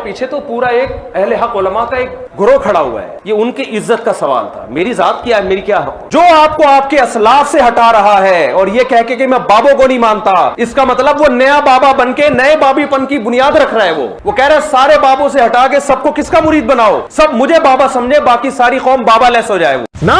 پیچھے تو پورا ایک اہل حق علماء کا ایک گروہ کھڑا ہوا ہے. یہ ان کی عزت کا سوال تھا. میری ذات کیا ہے, میری کیا حق؟ جو آپ کو آپ کے اسلاف سے ہٹا رہا ہے اور یہ کہہ کے کہ میں بابوں کو نہیں مانتا, اس کا مطلب وہ نیا بابا بن کے نئے بابی پن کی بنیاد رکھ رہا ہے. وہ کہہ رہا ہے سارے بابوں سے ہٹا کے سب کو کس کا مرید بناؤ, سب مجھے بابا سمجھے, باقی ساری قوم بابا لیس ہو جائے. وہ نا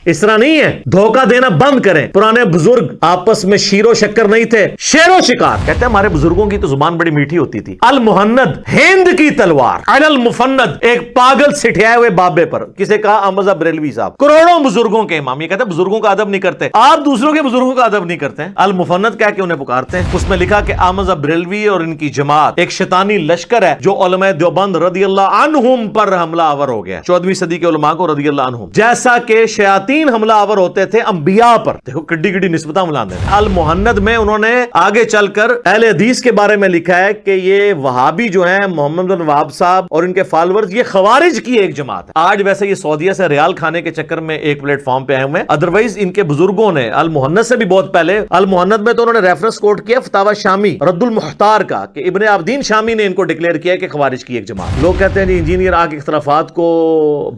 اس طرح نہیں ہے. دھوکہ دینا بند کریں. پرانے بزرگ آپس میں شیر و شکر نہیں تھے, شیر و شکار. کہتے ہیں ہمارے بزرگوں کی تو زبان بڑی میٹھی ہوتی تھی. المہند ہند کی تلوار, علی المفند ایک پاگل سٹھیائے ہوئے بابے پر. کسے کہا؟ احمد رضا بریلوی صاحب. کروڑوں بزرگوں کے امام. یہ کہتے ہیں بزرگوں کا ادب نہیں کرتے, آپ دوسروں کے بزرگوں کا ادب نہیں کرتے. المفند کہہ کے انہیں پکارتے ہیں. اس میں لکھا کہ احمد رضا بریلوی اور ان کی جماعت ایک شیطانی لشکر ہے جو علماء دیوبند رضی اللہ عنہم پر حملہ آور ہو گیا. 14ویں صدی کے علماء کو رضی اللہ عنہم, جیسا کہ شیاطین حملہ آور ہوتے تھے انبیاء پر. دیکھو کڈی کڈی نسبتاں ملاندے ہیں. المہند میں انہوں نے آگے چل کر اہل حدیث کے بارے میں لکھا ہے کہ یہ وہابی جو ہیں, محمد بن وہاب صاحب اور ان کے فالورز, یہ خوارج کی ایک جماعت ہے. آج ویسے یہ سعودیہ سے ریال کھانے کے چکر میں ایک پلیٹ فارم پہ آئے ہوئے ہیں. ادروائز ان کے بزرگوں نے المہند سے بھی بہت پہلے, المہند میں تو انہوں نے ریفرنس کوٹ کیا فتاوی شامی رد المختار کا, کہ ابن عابدین شامی نے ان کو ڈکلیئر کیا کہ خوارج کی ایک جماعت. لوگ کہتے ہیں جی انجینئر آ کے اختلافات کو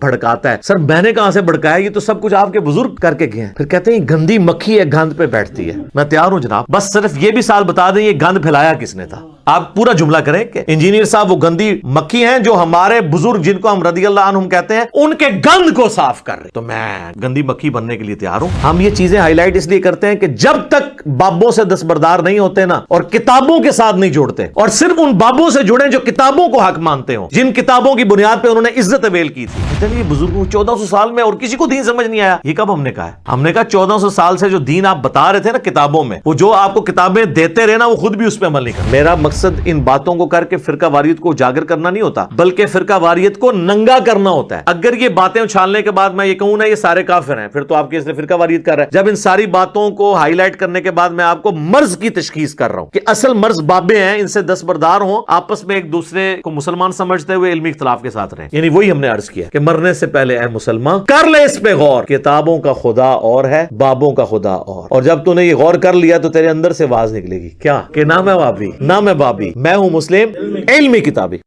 بھڑکاتا ہے. سر میں نے کہاں سے بھڑکایا, یہ تو سب کچھ آپ کے بزرگ کر کے گئے ہیں. پھر کہتے ہیں یہ گندی مکھی ہے, گند پہ بیٹھتی ہے. میں تیار ہوں جناب, بس صرف یہ بھی سال بتا دیں یہ گند پھیلایا کس نے تھا. آپ پورا جملہ کریں کہ انجینئر صاحب وہ گندی مکھی ہیں جو ہمارے بزرگ جن کو ہم رضی اللہ عنہم کہتے ہیں ان کے گند کو صاف کر رہے. تو میں گندی مکھی بننے کے لیے تیار ہوں. ہم یہ چیزیں ہائی لائٹ اس لیے کرتے ہیں کہ جب تک بابوں سے دستبردار نہیں ہوتے نا, اور کتابوں کے ساتھ نہیں جوڑتے, اور صرف ان بابوں سے جڑیں جو کتابوں کو حق مانتے ہوں, جن کتابوں کی بنیاد پہ انہوں نے عزت اویل کی تھی. یہ بزرگوں 1400 سال میں اور کسی کو دین سمجھ نہیں آیا. یہ کب ہم نے کہا ہے؟ ہم نے کہا 1400 سال سے جو دین آپ بتا رہے تھے نا کتابوں میں, وہ جو آپ کو کتابیں دیتے رہے نا, وہ خود بھی اس پہ عمل نہیں کرتے. میرا مقصد ان باتوں کو کر کے فرقہ واریت کو اجاگر کرنا نہیں ہوتا, بلکہ فرقہ واریت کو ننگا کرنا ہوتا ہے. اگر یہ باتیں اچھالنے کے بعد میں یہ کہوں نا یہ سارے کافر ہیں, پھر تو آپ کے اس نے فرقہ واریت کر رہا ہے. جب ان ساری باتوں کو ہائی لائٹ کرنے کے بعد میں آپ کو مرض کی تشخیص کر رہا ہوں کہ اصل مرض بابے ہیں, ان سے دستبردار ہوں, آپس میں ایک دوسرے کو مسلمان سمجھتے ہوئے علمی اختلاف کے ساتھ رہیں. یعنی وہی ہم نے عرض کیا کہ مرنے سے پہلے اے مسلمان کر لے اس پہ غور, کتابوں کا خدا اور ہے, بابوں کا خدا اور جب تو نے یہ غور کر لیا تو تیرے اندر سے آواز نکلے گی کیا کہ نہ میں بابی نہ میں بابی, میں ہوں مسلم علمی کتابی.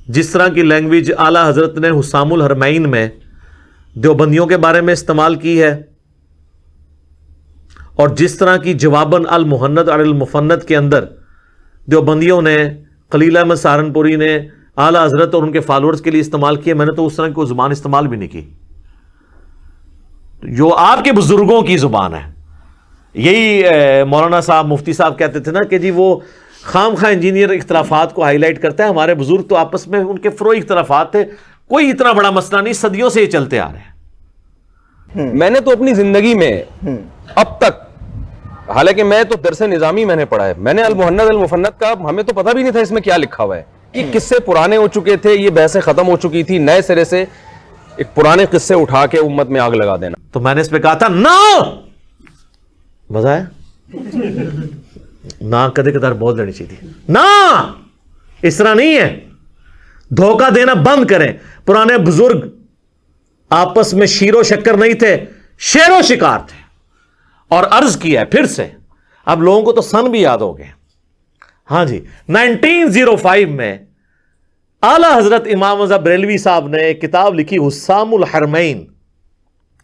جس طرح کی لینگویج اعلی حضرت نے حسام الحرمین میں دیوبندیوں کے بارے میں استعمال کی ہے, اور جس طرح کی جواباً المہند علی المفند کے اندر دیوبندیوں نے, خلیل احمد سہارنپوری نے اعلی حضرت اور ان کے فالوورز کے لیے استعمال کیا, میں نے تو اس طرح کی کوئی زبان استعمال بھی نہیں کی جو آپ کے بزرگوں کی زبان ہے. یہی مولانا صاحب مفتی صاحب کہتے تھے نا کہ جی وہ خام خواہ انجینئر اختلافات کو ہائی لائٹ کرتا ہے, ہمارے بزرگ تو آپس میں ان کے فروئی اختلافات تھے, کوئی اتنا بڑا مسئلہ نہیں, صدیوں سے یہ چلتے آ رہے ہیں. میں نے تو اپنی زندگی میں اب تک, حالانکہ میں تو درس نظامی میں نے پڑھا ہے, میں نے المہند المفند کا ہمیں تو پتہ بھی نہیں تھا اس میں کیا لکھا ہوا ہے. یہ قصے پرانے ہو چکے تھے, یہ بحثیں ختم ہو چکی تھی, نئے سرے سے ایک پرانے قصے اٹھا کے امت میں آگ لگا دینا. تو میں نے اس پہ کہا تھا نہ مزہ ہے نہ, کدے کدار بول دینی چاہیے تھی نہ, اس طرح نہیں ہے. دھوکہ دینا بند کریں. پرانے بزرگ آپس میں شیر و شکر نہیں تھے, شیر و شکار تھے. اور عرض کیا ہے پھر سے, اب لوگوں کو تو سن بھی یاد ہو گئے. ہاں جی, 1905 میں اعلی حضرت امام رضا بریلوی صاحب نے ایک کتاب لکھی حسام الحرمین,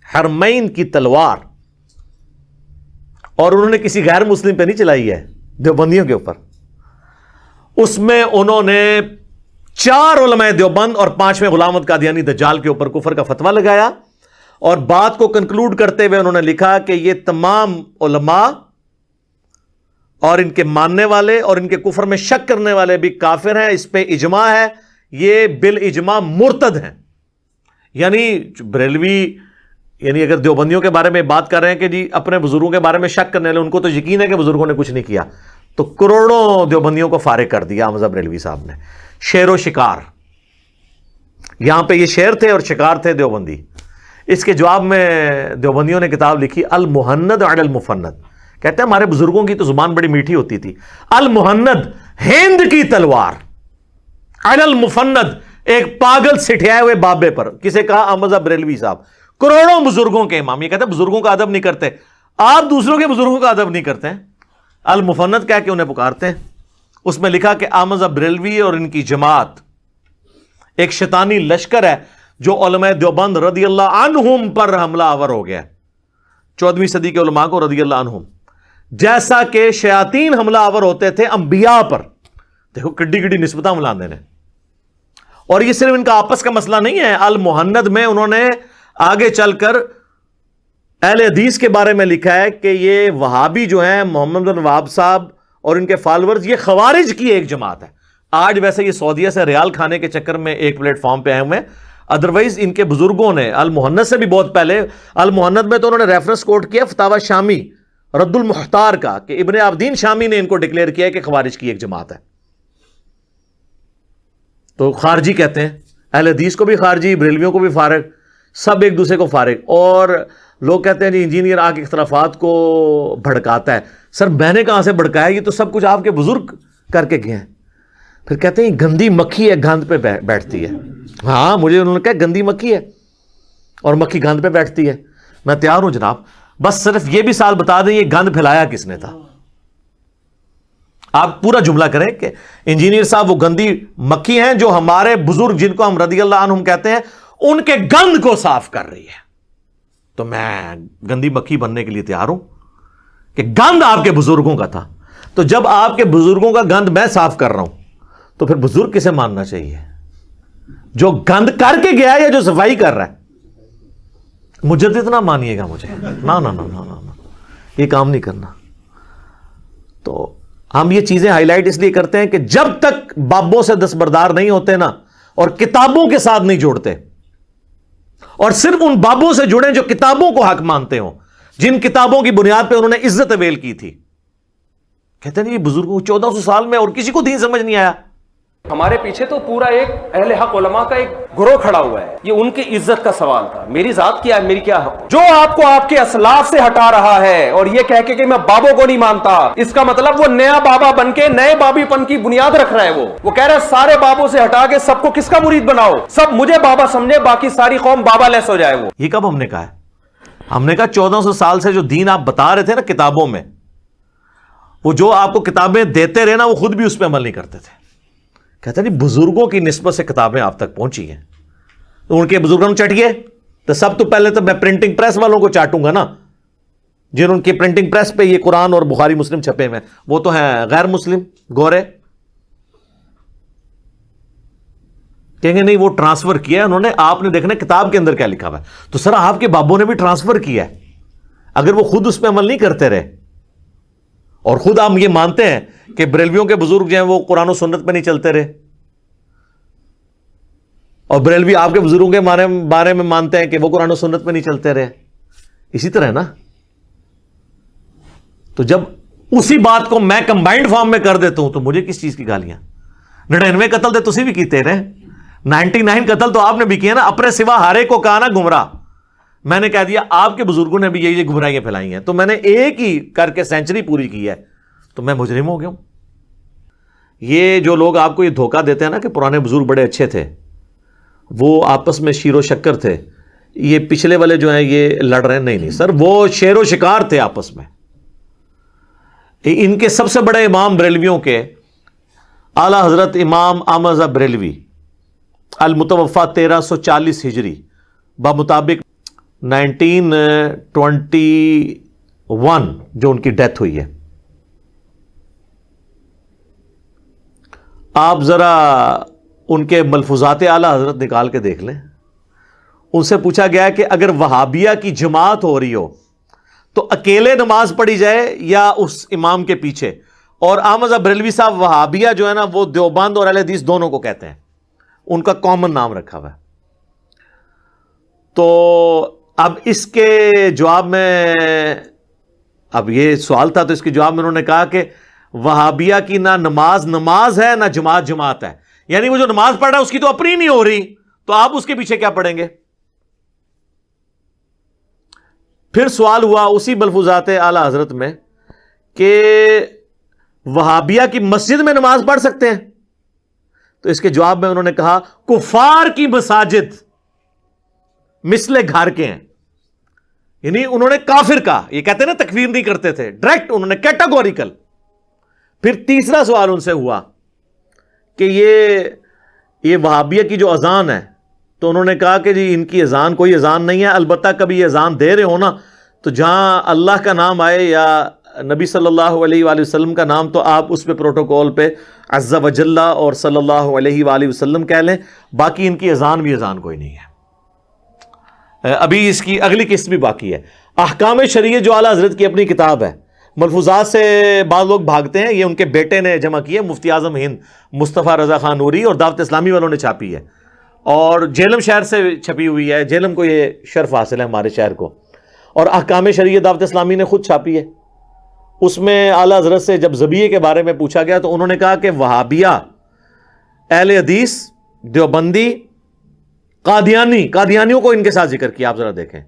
حرمین کی تلوار, اور انہوں نے کسی غیر مسلم پہ نہیں چلائی ہے, دیوبندیوں کے اوپر. اس میں انہوں نے 4 علماء دیوبند اور 5ویں غلام احمد قادیانی دجال کے اوپر کفر کا فتویٰ لگایا, اور بات کو کنکلوڈ کرتے ہوئے انہوں نے لکھا کہ یہ تمام علماء اور ان کے ماننے والے اور ان کے کفر میں شک کرنے والے بھی کافر ہیں, اس پہ اجماع ہے, یہ بالاجماع مرتد ہیں. یعنی بریلوی, یعنی اگر دیوبندیوں کے بارے میں بات کر رہے ہیں کہ جی اپنے بزرگوں کے بارے میں شک کرنے والے, ان کو تو یقین ہے کہ بزرگوں نے کچھ نہیں کیا, تو کروڑوں دیوبندیوں کو فارغ کر دیا احمد بریلوی صاحب نے. شیر و شکار, یہاں پہ یہ شیر تھے اور شکار تھے دیوبندی. اس کے جواب میں دیوبندیوں نے کتاب لکھی المہند علی المفند. کہتے ہیں ہمارے بزرگوں کی تو زبان بڑی میٹھی ہوتی تھی. المہند ہند کی تلوار, علی المفند ایک پاگل سٹھیائے ہوئے بابے پر. کسے کہا؟ احمد بریلوی صاحب. کروڑوں بزرگوں کے امام. یہ کہتے ہیں بزرگوں کا ادب نہیں کرتے, آپ دوسروں کے بزرگوں کا ادب نہیں کرتے ہیں. المفند کہہ کے انہیں پکارتے ہیں. اس میں لکھا کہ احمد بریلوی اور ان کی جماعت ایک شیطانی لشکر ہے جو علماء دیوبند رضی اللہ عنہم پر حملہ آور ہو گیا 14ویں صدی کے علماء کو رضی اللہ عنہم، جیسا کہ شیاطین حملہ آور ہوتے تھے انبیاء پر. دیکھو کڈی کڈی نسبتاں ملاندے نے. اور یہ صرف ان کا آپس کا مسئلہ نہیں ہے. المحند میں انہوں نے آگے چل کر اہل حدیث کے بارے میں لکھا ہے کہ یہ وہابی جو ہیں محمد بن وہاب صاحب اور ان کے فالورز، یہ خوارج کی ایک جماعت ہے. آج ویسے یہ سعودیہ سے ریال کھانے کے چکر میں ایک پلیٹ فارم پہ آئے ہوئے ہیں، ادروائز ان کے بزرگوں نے المحند سے بھی بہت پہلے، المحند میں تو انہوں نے ریفرنس کوٹ کیا فتاوی شامی رد المحتار کا کہ ابن عابدین شامی نے ان کو ڈکلیئر کیا ہے کہ خوارج کی ایک جماعت ہے. تو خارجی کہتے ہیں، اہل حدیث کو بھی خارجی، بریلویوں کو بھی فارغ، سب ایک دوسرے کو فارغ. اور لوگ کہتے ہیں جی انجینئر آ کے اختلافات کو بھڑکاتا ہے. سر میں نے کہاں سے بھڑکایا؟ یہ تو سب کچھ آپ کے بزرگ کر کے گئے ہیں. پھر کہتے ہیں گندی مکھی ہے گند پہ بیٹھتی ہے. ہاں مجھے انہوں نے کہا گندی مکھی ہے اور مکھی گند پہ بیٹھتی ہے. میں تیار ہوں جناب، بس صرف یہ بھی سال بتا دیں یہ گند پھیلایا کس نے تھا. آپ پورا جملہ کریں کہ انجینئر صاحب وہ گندی مکھی ہیں جو ہمارے بزرگ جن کو ہم رضی اللہ عنہم کہتے ہیں ان کے گند کو صاف کر رہی ہے. تو میں گندی مکھی بننے کے لیے تیار ہوں کہ گند آپ کے بزرگوں کا تھا. تو جب آپ کے بزرگوں کا گند میں صاف کر رہا ہوں تو پھر بزرگ کسے ماننا چاہیے؟ جو گند کر کے گیا یا جو صفائی کر رہا ہے؟ مجدد نہ مانیے گا مجھے، نا نا نا نا نا، یہ کام نہیں کرنا. تو ہم یہ چیزیں ہائی لائٹ اس لیے کرتے ہیں کہ جب تک بابوں سے دستبردار نہیں ہوتے نا اور کتابوں کے ساتھ نہیں جوڑتے، اور صرف ان بابوں سے جڑیں جو کتابوں کو حق مانتے ہوں، جن کتابوں کی بنیاد پہ انہوں نے عزت اویل کی تھی. کہتے ہیں یہ بزرگوں 1400 سال میں اور کسی کو دین سمجھ نہیں آیا. ہمارے پیچھے تو پورا ایک اہل حق علماء کا ایک گروہ کھڑا ہوا ہے. یہ ان کی عزت کا سوال تھا. میری ذات کیا ہے، میری کیا حق؟ جو آپ کو آپ کے اسلاف سے ہٹا رہا ہے اور یہ کہہ کے کہ میں بابوں کو نہیں مانتا، اس کا مطلب وہ نیا بابا بن کے نئے بابی پن کی بنیاد رکھ رہا ہے. وہ کہہ رہا ہے سارے بابوں سے ہٹا کے سب کو کس کا مرید بناؤ، سب مجھے بابا سمجھے، باقی ساری قوم بابا لیس ہو جائے. وہ یہ کب ہم نے کہا ہے؟ ہم نے کہا 1400 سال سے جو دین آپ بتا رہے تھے نا کتابوں میں، وہ جو آپ کو کتابیں دیتے رہے نا وہ خود بھی اس پہ عمل نہیں کرتے تھے. کہتے ہیں بزرگوں کی نسبت سے کتابیں آپ تک پہنچی ہیں تو ان کے بزرگوں نے چٹیے. تو سب تو پہلے تو میں پرنٹنگ پریس والوں کو چاٹوں گا نا، جن کی پرنٹنگ پریس پہ یہ قرآن اور بخاری مسلم چھپے ہوئے، وہ تو ہیں غیر مسلم گورے. کہیں گے نہیں وہ ٹرانسفر کیا ہے انہوں نے، آپ نے دیکھنا کتاب کے اندر کیا لکھا ہوا ہے. تو سر آپ کے بابوں نے بھی ٹرانسفر کیا ہے اگر وہ خود اس پہ عمل نہیں کرتے رہے. اور خود ہم یہ مانتے ہیں کہ بریلویوں کے بزرگ جو ہیں وہ قرآن و سنت پہ نہیں چلتے رہے، اور بریلوی آپ کے بزرگوں کے بارے میں مانتے ہیں کہ وہ قرآن و سنت پہ نہیں چلتے رہے. اسی طرح نا. تو جب اسی بات کو میں کمبائنڈ فارم میں کر دیتا ہوں تو مجھے کس چیز کی گالیاں؟ 99 قتل تو تسی بھی کیتے رہے، 99 قتل تو آپ نے بھی کیا نا. اپنے سوا ہارے کو کہا نا گمراہ. میں نے کہہ دیا آپ کے بزرگوں نے بھی یہ گمراہیاں پھیلائی ہیں، تو میں نے ایک ہی کر کے سینچری پوری کی ہے تو میں مجرم ہو گیا ہوں. یہ جو لوگ آپ کو یہ دھوکہ دیتے ہیں نا کہ پرانے بزرگ بڑے اچھے تھے، وہ آپس میں شیر و شکر تھے، یہ پچھلے والے جو ہیں یہ لڑ رہے ہیں. نہیں سر، وہ شیر و شکار تھے آپس میں. ان کے سب سے بڑے امام بریلویوں کے اعلی حضرت امام احمد رضا بریلوی المتوفا 1340 ہجری بمطابق 1921 جو ان کی ڈیتھ ہوئی ہے. آپ ذرا ان کے ملفوظات اعلی حضرت نکال کے دیکھ لیں. ان سے پوچھا گیا کہ اگر وہابیہ کی جماعت ہو رہی ہو تو اکیلے نماز پڑھی جائے یا اس امام کے پیچھے. اور احمد رضا بریلوی صاحب وہابیہ جو ہے نا وہ دیوبند اور اہل حدیث دونوں کو کہتے ہیں، ان کا کامن نام رکھا ہوا ہے. تو اب اس کے جواب میں، اب یہ سوال تھا تو اس کے جواب میں انہوں نے کہا کہ وہابیہ کی نہ نماز ہے نہ جماعت ہے. یعنی وہ جو نماز پڑھ رہا ہے اس کی تو اپنی نہیں ہو رہی، تو آپ اس کے پیچھے کیا پڑھیں گے؟ پھر سوال ہوا اسی ملفوظات اعلی حضرت میں کہ وہابیہ کی مسجد میں نماز پڑھ سکتے ہیں؟ تو اس کے جواب میں انہوں نے کہا کفار کی مساجد مثل گھر کے ہیں. یعنی انہوں نے کافر کہا. یہ کہتے ہیں نا تکفیر نہیں کرتے تھے، ڈائریکٹ انہوں نے کیٹاگوریکل. پھر تیسرا سوال ان سے ہوا کہ یہ وہابیہ کی جو اذان ہے، تو انہوں نے کہا کہ جی ان کی اذان کوئی اذان نہیں ہے، البتہ کبھی یہ اذان دے رہے ہو نا تو جہاں اللہ کا نام آئے یا نبی صلی اللہ علیہ وآلہ وسلم کا نام تو آپ اس پہ پروٹوکول پہ عز و جل اور صلی اللہ علیہ وآلہ وسلم کہہ لیں، باقی ان کی اذان بھی اذان کوئی نہیں ہے۔ ابھی اس کی اگلی قسط بھی باقی ہے۔ احکام شریعت جو اعلیٰ حضرت کی اپنی کتاب ہے، ملفوظات سے بعض لوگ بھاگتے ہیں، یہ ان کے بیٹے نے جمع کی ہے، مفتی اعظم ہند مصطفیٰ رضا خان نوری اور دعوت اسلامی والوں نے چھاپی ہے، اور جہلم شہر سے چھپی ہوئی ہے، جہلم کو یہ شرف حاصل ہے ہمارے شہر کو، اور احکام شریعت دعوت اسلامی نے خود چھاپی ہے۔ اس میں اعلیٰ حضرت سے جب ذبیحے کے بارے میں پوچھا گیا تو انہوں نے کہا کہ وہابیہ، اہل حدیث، دیوبندی، قادیانیوں کو ان کے ساتھ ذکر کیا، آپ ذرا دیکھیں،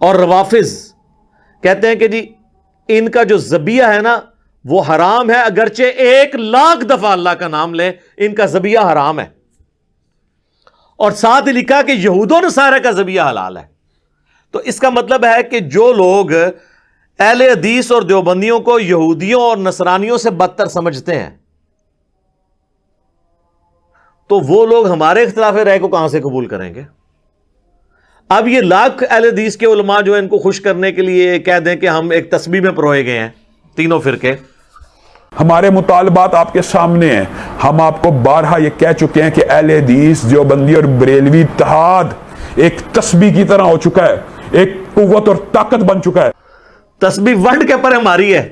اور روافظ کہتے ہیں کہ جی ان کا جو ذبیحہ ہے نا وہ حرام ہے، اگرچہ 1,00,000 دفعہ اللہ کا نام لے ان کا ذبیحہ حرام ہے، اور ساتھ لکھا کہ یہود و نصارہ کا ذبیحہ حلال ہے۔ تو اس کا مطلب ہے کہ جو لوگ اہل حدیث اور دیوبندیوں کو یہودیوں اور نصرانیوں سے بدتر سمجھتے ہیں، تو وہ لوگ ہمارے اختلاف رائے کو کہاں سے قبول کریں گے؟ اب یہ لاکھ اہل حدیث کے علماء جو ان کو خوش کرنے کے لیے کہہ دیں کہ ہم ایک تسبیح میں پروئے گئے ہیں، تینوں فرقے۔ ہمارے مطالبات آپ کے سامنے ہیں، ہم آپ کو بارہا یہ کہہ چکے ہیں کہ اہل حدیث، دیوبندی اور بریلوی اتحاد ایک تسبیح کی طرح ہو چکا ہے، ایک قوت اور طاقت بن چکا ہے۔ تسبیح ورڈ کے پر ہماری ہے،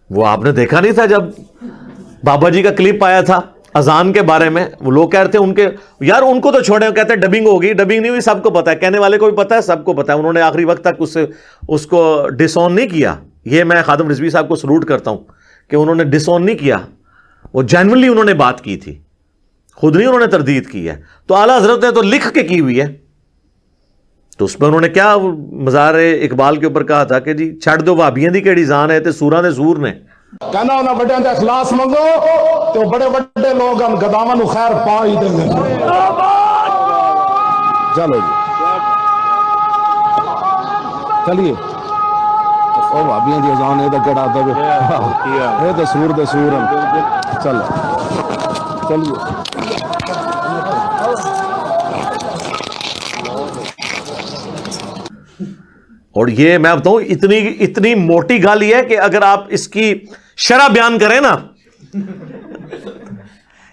وہ آپ نے دیکھا نہیں تھا جب بابا جی کا کلپ آیا تھا اذان کے بارے میں، وہ لوگ کہہ رہے تھے ان کے یار ان کو تو چھوڑیں، کہتے ہیں ڈبنگ ہوگی، ڈبنگ نہیں ہوئی، سب کو پتا ہے، کہنے والے کو بھی پتا ہے، سب کو پتا ہے، انہوں نے آخری وقت تک اس کو ڈس آن نہیں کیا۔ یہ میں خادم رضوی صاحب کو سلوٹ کرتا ہوں کہ انہوں نے ڈس آن نہیں کیا، وہ جینوئنلی انہوں نے بات کی تھی، خود نہیں انہوں نے تردید کی ہے۔ تو اعلیٰ حضرت نے تو لکھ کے کی ہوئی ہے، تو اس پہ انہوں نے کیا مزار اقبال کے اوپر کہا تھا کہ جی چھڑ دو وہابیاں دی کیڑی جان ہے تے سوراں دے سور نے۔ کہنا انہاں بڑیاں تے اخلاص منگو تو بڑے بڑے لوگ ہم گداواں نو خیر پا ہی دیں گے۔ چلو جی چلیے، او بھابیاں دی اذان اے تے کیڑا تے اے تے سور ہیں، چلو چلیے۔ اور یہ میں بتاؤں اتنی موٹی گال یہ ہے کہ اگر آپ اس کی شرح بیان کریں نا،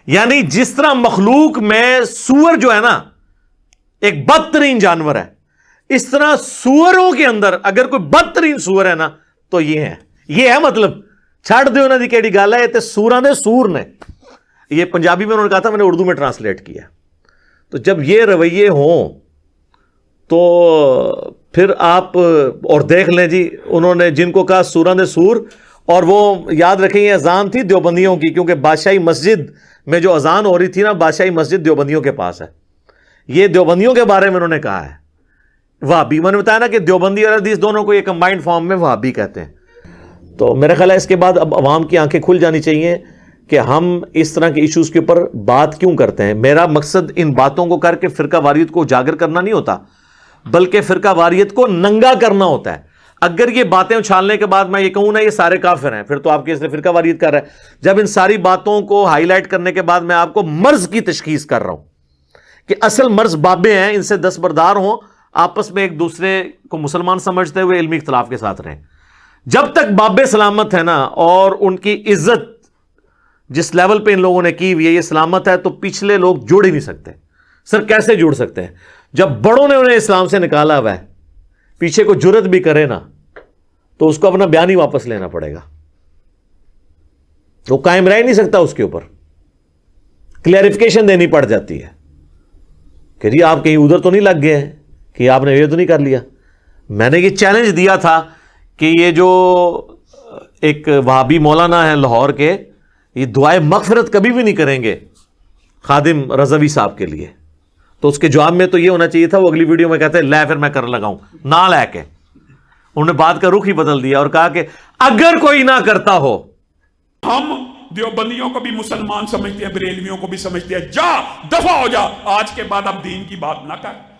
یعنی جس طرح مخلوق میں سور جو ہے نا ایک بدترین جانور ہے، اس طرح سوروں کے اندر اگر کوئی بدترین سور ہے نا تو یہ ہے مطلب چھڑ دے انہوں نے کیڑی گال ہے تے سوراں دے سور نے۔ یہ پنجابی میں انہوں نے کہا تھا، میں نے اردو میں ٹرانسلیٹ کیا۔ تو جب یہ رویے ہوں تو پھر آپ اور دیکھ لیں جی، انہوں نے جن کو کہا سوراں دے سور، اور وہ یاد رکھیں یہ اذان تھی دیوبندیوں کی، کیونکہ بادشاہی مسجد میں جو اذان ہو رہی تھی نا، بادشاہی مسجد دیوبندیوں کے پاس ہے۔ یہ دیوبندیوں کے بارے میں انہوں نے کہا ہے وہابی، میں نے بتایا نا کہ دیوبندی اور حدیث دونوں کو یہ کمبائنڈ فارم میں وہابی کہتے ہیں۔ تو میرا خیال ہے اس کے بعد اب عوام کی آنکھیں کھل جانی چاہیے کہ ہم اس طرح کے ایشوز کے اوپر بات کیوں کرتے ہیں۔ میرا مقصد ان باتوں کو کر کے فرقہ واریت کو اجاگر کرنا نہیں ہوتا، بلکہ فرقہ واریت کو ننگا کرنا ہوتا ہے۔ اگر یہ باتیں اچھالنے کے بعد میں یہ کہوں نا یہ سارے کافر ہیں، پھر تو آپ کے اس نے فرقہ واریت کر رہا ہے۔ جب ان ساری باتوں کو ہائی لائٹ کرنے کے بعد میں آپ کو مرض کی تشخیص کر رہا ہوں کہ اصل مرض بابے ہیں، ان سے دستبردار ہوں، آپس میں ایک دوسرے کو مسلمان سمجھتے ہوئے علمی اختلاف کے ساتھ رہیں۔ جب تک بابے سلامت ہے نا اور ان کی عزت جس لیول پہ ان لوگوں نے کی ہوئی ہے یہ سلامت ہے، تو پچھلے لوگ جوڑ ہی نہیں سکتے۔ سر کیسے جوڑ سکتے ہیں جب بڑوں نے انہیں اسلام سے نکالا ہوا ہے؟ پیچھے کو جرت بھی کرے نا تو اس کو اپنا بیان ہی واپس لینا پڑے گا، وہ قائم رہ نہیں سکتا، اس کے اوپر کلیریفیکیشن دینی پڑ جاتی ہے کہ جی آپ کہیں ادھر تو نہیں لگ گئے ہیں کہ آپ نے یہ تو نہیں کر لیا۔ میں نے یہ چیلنج دیا تھا کہ یہ جو ایک وہابی مولانا ہے لاہور کے، یہ دعائے مغفرت کبھی بھی نہیں کریں گے خادم رضوی صاحب کے لیے، تو اس کے جواب میں تو یہ ہونا چاہیے تھا، وہ اگلی ویڈیو میں کہتے ہیں لے پھر میں کر لگاؤں نہ لے کے، انہوں نے بات کا رخ ہی بدل دیا اور کہا کہ اگر کوئی نہ کرتا ہو۔ ہم دیوبندیوں کو بھی مسلمان سمجھتے ہیں، بریلویوں کو بھی سمجھتے ہیں، جا دفع ہو جا، آج کے بعد اب دین کی بات نہ کر۔